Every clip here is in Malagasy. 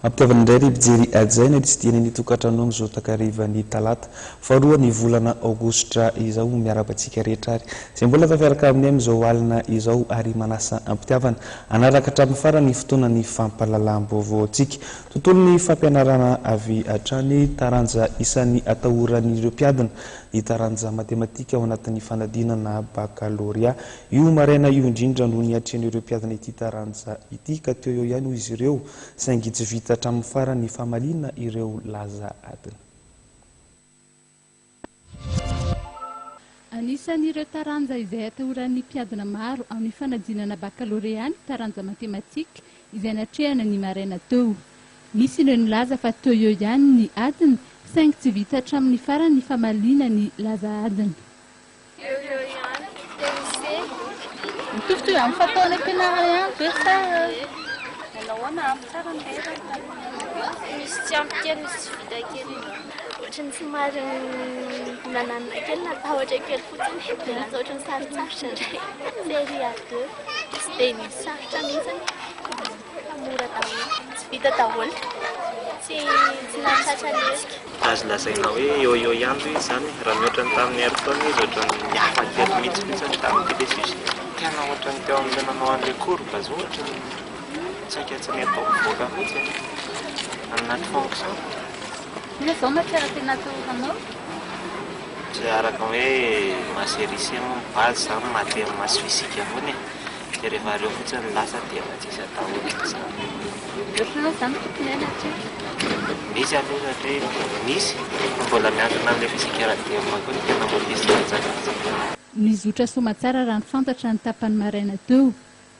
Ampitiavana indray ry mpijery ajaina tsy tiana ny tokantrano zao takarivany talata faharoa ny volana aogositra izao miarabantsika rehetra ary izay mbola tafiaraka amin'ny amin'izao alina izao ary manasa ampitiavana anaraka hatramin'ny farany fotoana ny fampahalalam-baovao antsika tontolon'ny fampianarana avy hatrany taranja isan'ny atahoran'ireo mpiadina ny taranja matematika ao anatin'ny fanadinana baccalauréat io maraina io indrindra no ny atrehan'ireo mpiadina ity taranja ity ka teo eo ihany izy ireo saingy tsy vita hatramin'ny farany famalina ireo laza adina. Anisan'ireo taranja izay atahoran'ny mpiadina maro amin'ny fanadinana baccalauréat ny taranja matematika izay natrehana ny maraina teo. Misy ireo nilaza fa teo eo ihany ny adina saingy tsy vita hatramin'ny farany famalina ny laza adina. Mitovy amin'ny fataona ampianarana ihany ve sa nahoana amin'ny sarany misy tsy ampy kely misy tsy vita kely ohatrany somary nananina kely natahotra kely fotsiny dia lasa ohatrany sarotsarotra indray série A2 tsy dia ny sarotra mihitsiny mora daholo tsy vita daholo tsy nahatratra lesika azo lazaina hoe eo ihany izy zany raha mihoatra ny tamin'ny arotaona izy ohatrany mihafa kely mihitsy tamin'ny télévision tena ohatrany teo amin'ilay manao an'ilay courbe zao ohatrany tsy aikatsy ny atao mivoaka mihitsy anaty fonction. Ina izao matière tena atahoranao? Tsy araka hoe maserisy base zany matematy fizika foana dia rehefa ireo fotsiny lasa dia matsisy atahorana zany. Ohatrana zany tokony anatreha? Misy aloha satria misy mbola miankina amin'ilay fizika ara-dia koa ny tena mampisy latsaka azy. Nizotra soamantsara raha ny fantatra ny tapany maraina teo.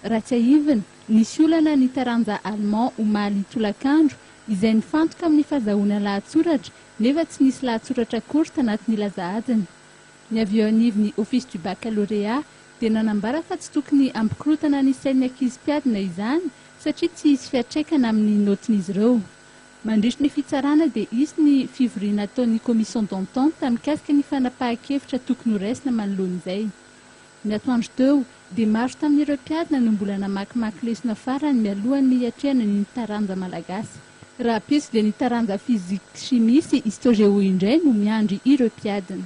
Raha tsy ahivina, nisy olana ny taranja allemand omaly tolakandro izay nifantoka amin'ny fahazahoana lahatsoratra nefa tsy nisy lahatsoratra akory tanatin'ny laza adina. Ny avy eo anivon'ny office du baccalauréat dia nanambara fa tsy tokony ampikorotana ny sain'ny ankizy mpiadina izany satria tsy hisy fiatraikana amin'ny notin'izy ireo. Mandritra ny fitsarana dia isy ny fivoriana ataon'ny commission d'entente mikasika ny fanapahan-kevitra tokony ho raisina manoloan'izay. Ny atoandro teo dia maro tamin'ireo mpiadina no mbola namakimaky lesona farany mialohan'ny hiatrehana ny taranja malagasy. Raha pisy dia ny taranja fizika chimie sy histoire indray no miandry ireo mpiadina.